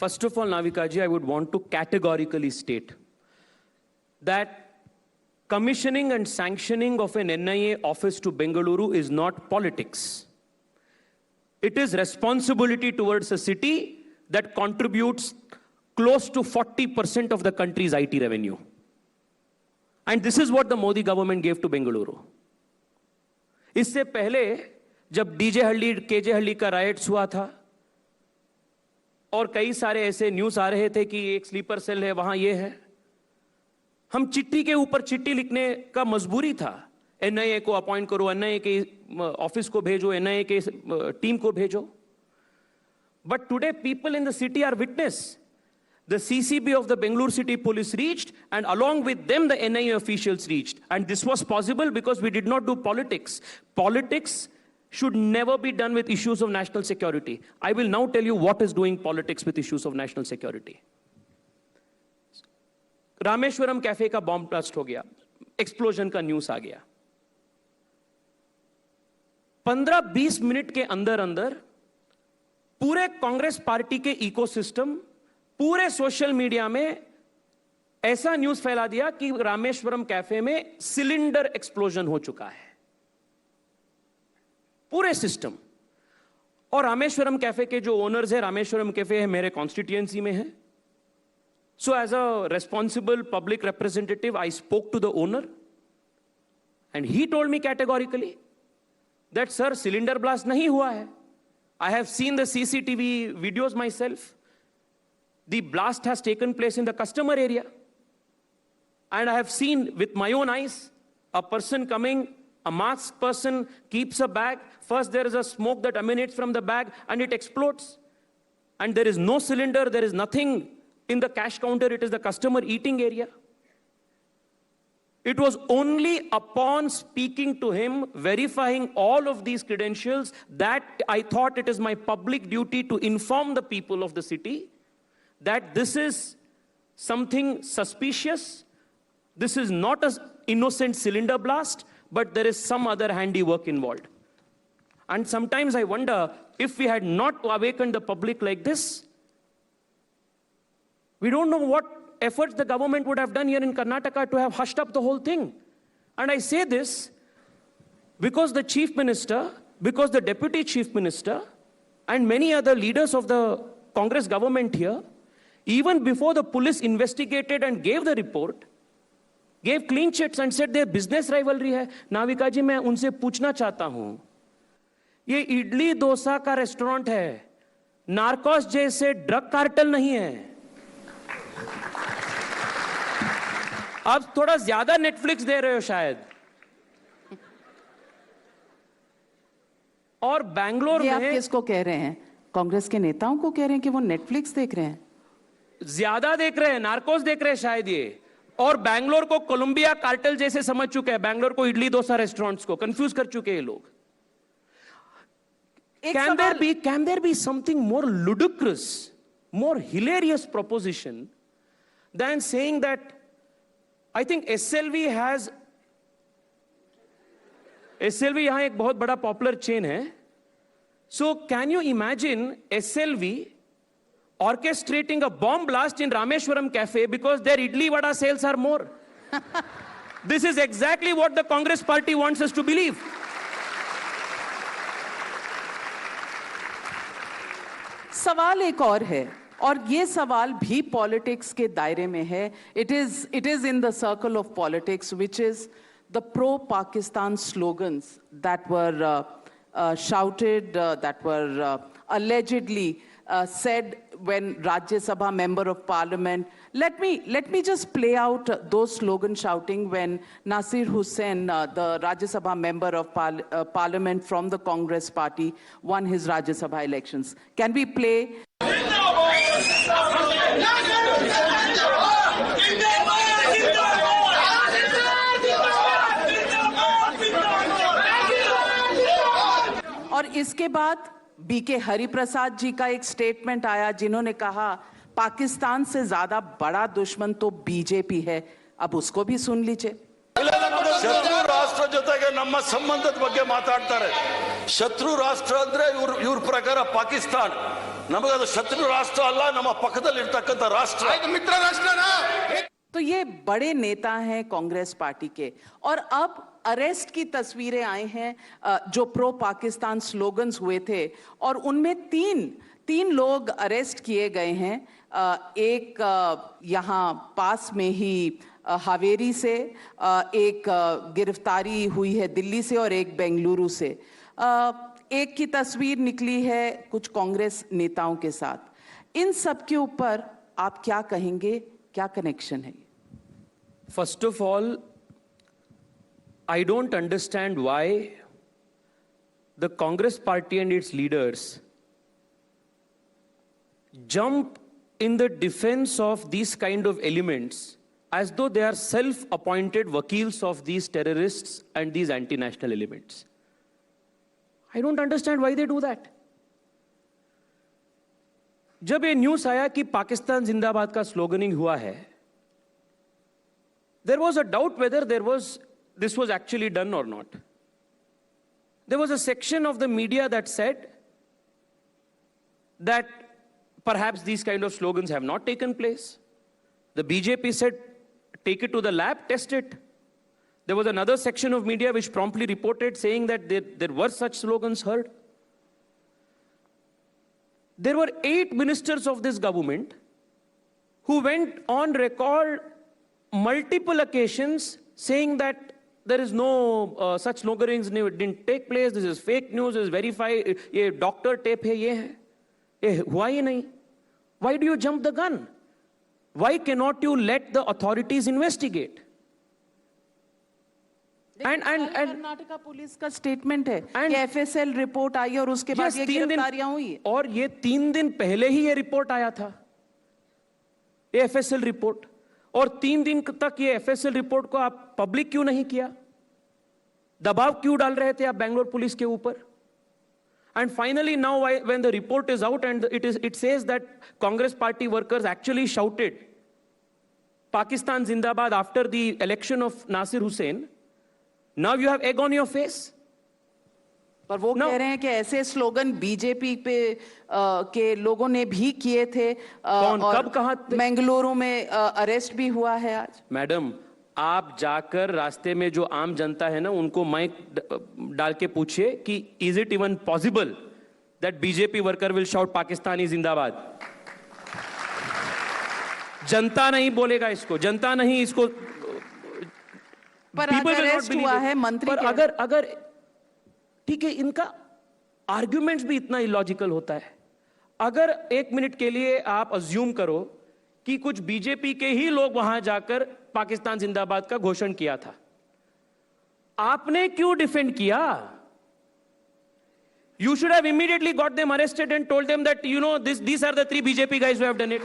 First of all, Navika ji, I would want to categorically state that commissioning and sanctioning of an NIA office to Bengaluru is not politics. It is responsibility towards a city that contributes close to 40% of the country's IT revenue. And this is what the Modi government gave to Bengaluru. इससे पहले जब DJ हल्ली KJ हल्ली का rights हुआ था और कई सारे ऐसे न्यूज़ आ रहे थे कि एक स्लीपर सेल है वहां ये है, हम चिट्ठी के ऊपर चिट्ठी लिखने का मजबूरी था। एनआईए को अपॉइंट करो, एनआईए के ऑफिस को भेजो, एनआईए के टीम को भेजो। But today people in the city are witness. The CCB of the Bengaluru City Police reached, and along with them the NIA officials reached. And this was possible because we did not do politics. Politics should never be done with issues of national security. I will now tell you what is doing politics with issues of national security. Rameswaram cafe का bomb blast हो गया, explosion का news आ गया। 15-20 minute के अंदर अंदर पूरे Congress party के इकोसिस्टम, पूरे सोशल मीडिया में ऐसा न्यूज़ फैला दिया कि रामेश्वरम कैफे में सिलेंडर एक्सप्लोजन हो चुका है, पूरे सिस्टम। और रामेश्वरम कैफे के जो ओनर्स है, रामेश्वरम कैफे है मेरे कॉन्स्टिट्यूएंसी में है। So as a responsible public representative I spoke to the owner and he told me categorically that sir cylinder blast नहीं हुआ है। I have seen the CCTV videos myself. The blast has taken place in the customer area. And I have seen with my own eyes a person coming, a masked person, keeps a bag. First there is a smoke that emanates from the bag and it explodes. And there is no cylinder, there is nothing in the cash counter, it is the customer eating area. It was only upon speaking to him, verifying all of these credentials, that I thought it is my public duty to inform the people of the city that this is something suspicious. This is not an innocent cylinder blast, but there is some other handiwork involved. And sometimes I wonder if we had not awakened the public like this, we don't know what efforts the government would have done here in Karnataka to have hushed up the whole thing. And I say this because the chief minister, because the deputy chief minister, and many other leaders of the Congress government here, even before the police investigated and gave the report, gave clean chits and said their business rivalry है। नाविका जी, मैं उनसे पूछना चाहता हूं, ये इडली डोसा का restaurant है, Narcos जैसे ड्रग कार्टेल नहीं है। आप थोड़ा ज्यादा नेटफ्लिक्स दे रहे हो शायद। और बैंगलोर में आप किसको कह रहे हैं? कांग्रेस के नेताओं को कह रहे हैं कि वो नेटफ्लिक्स देख रहे हैं? ज्यादा देख रहे हैं, नार्कोस देख रहे हैं शायद ये। और बैंगलोर को कोलंबिया कार्टेल जैसे समझ चुके हैं, बैंगलोर को इडली डोसा रेस्टोरेंट्स को कंफ्यूज कर चुके हैं लोग। Can there be something more ludicrous, more hilarious proposition than saying that I think SLV यहां एक बहुत बड़ा पॉपुलर चेन है। So can you imagine SLV orchestrating a bomb blast in Rameshwaram cafe because their idli vada sales are more? This is exactly what the Congress party wants us to believe. सवाल एक और है, और ये सवाल भी politics के दायरे में है। It is in the circle of politics, which is the pro-Pakistan slogans that were shouted, that were allegedly said when Rajya Sabha member of parliament. Let me just play out those slogan shouting when Nasir Hussain, the Rajya Sabha member of parliament from the Congress party, won his Rajya Sabha elections. Can we play? और इसके बाद BK Hariprasad जी का एक statement आया, जिन्होंने कहा पाकिस्तान से ज्यादा बड़ा दुश्मन तो बीजेपी है। अब उसको भी सुन लीजिए। शत्रु राष्ट्र ಜೊತೆಗೆ ನಮ್ಮ ಸಂಬಂಧದ ಬಗ್ಗೆ ಮಾತಾಡ್ತಾರೆ। ಶತ್ರು ರಾಷ್ಟ್ರ ಅಂದ್ರೆ ಇವ್ರ ಪ್ರಕಾರ ಪಾಕಿಸ್ತಾನ। ನಮಗದು ಶತ್ರು ರಾಷ್ಟ್ರ ಅಲ್ಲ, ನಮ್ಮ ಪಕ್ಕದಲ್ಲಿರ್ತಕ್ಕಂಥ ರಾಷ್ಟ್ರ. ಆಯ್ತು, ಮಿತ್ರ ರಾಷ್ಟ್ರನಾ? तो ये बड़े नेता हैं कांग्रेस पार्टी के, और अब अरेस्ट की तस्वीरें आई हैं जो प्रो पाकिस्तान स्लोगन्स हुए थे, और उनमें तीन लोग अरेस्ट किए गए हैं। एक यहाँ पास में ही हावेरी से, एक गिरफ्तारी हुई है दिल्ली से, और एक बेंगलुरु से। एक की तस्वीर निकली है कुछ कांग्रेस नेताओं के साथ। इन सब के ऊपर आप क्या कहेंगे, क्या कनेक्शन है? First of all, I don't understand why the Congress party and its leaders jump in the defense of these kind of elements as though they are self-appointed vakils of these terrorists and these anti-national elements. I don't understand why they do that. जब ये news आया कि पाकिस्तान जिंदाबाद का स्लोगनिंग हुआ है, there was a doubt whether this was actually done or not. There was a section of the media that said that perhaps these kind of slogans have not taken place. The BJP said, take it to the lab, test it. There was another section of media which promptly reported saying that there were such slogans heard. There were 8 ministers of this government who went on record multiple occasions saying that there is no such slogans didn't take place, this is fake news, this is verified, ये doctor tape है, ये हुआ ही नहीं. Why do you jump the gun? Why cannot you let the authorities investigate? And Karnataka police का statement है कि FSL report आई और उसके बाद ये गिरफ्तारियां हुई, और ये 3 दिन पहले ही ये रिपोर्ट आया था, ये एफएसएल रिपोर्ट, और 3 दिन तक ये एफएसएल रिपोर्ट को आप पब्लिक क्यों नहीं किया? दबाव क्यों डाल रहे थे आप बेंगलोर पुलिस के ऊपर? And finally now when the report is out and it says that Congress party workers actually shouted Pakistan Zindabad after the election of Nasir Hussain, now you have egg on your face. पर वो कह रहे हैं कि ऐसे slogan BJP पे के लोगों ने भी किए थे। कौन, कब, कहां? बेंगलुरु में अरेस्ट भी हुआ है आज। मैडम, आप जाकर रास्ते में जो आम जनता है ना, उनको माइक डाल के पूछिए कि is it even possible that BJP worker will shout Pakistani जिंदाबाद? जनता नहीं बोलेगा इसको, जनता नहीं इसको, पर अरेस्ट हुआ है मंत्री। पर अगर ठीक है, इनका आर्ग्यूमेंट्स भी इतना इलॉजिकल होता है। अगर 1 मिनट के लिए आप अज्यूम करो कि कुछ बीजेपी के ही लोग वहां जाकर पाकिस्तान जिंदाबाद का घोषण किया था, आपने क्यों डिफेंड किया? You should have immediately got them arrested and told them that, you know, these are the 3 BJP guys who have done it.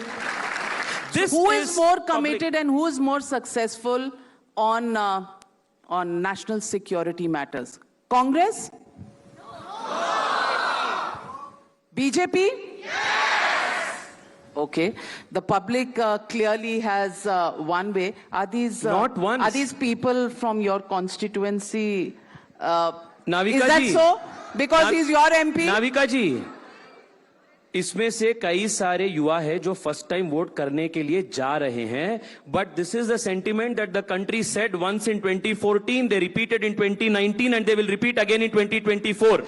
Who is more committed and who is more successful on national security matters? Congress? BJP? Yes. Okay. The public clearly has one way. Are these not once? Are these people from your constituency? Navika is that ji, so? Because he's your MP? Navika जी, इसमें से कई सारे युवा है जो first time vote करने के लिए जा रहे हैं, but this is the sentiment that the country said once in 2014, they repeated in 2019 and they will repeat again in 2024.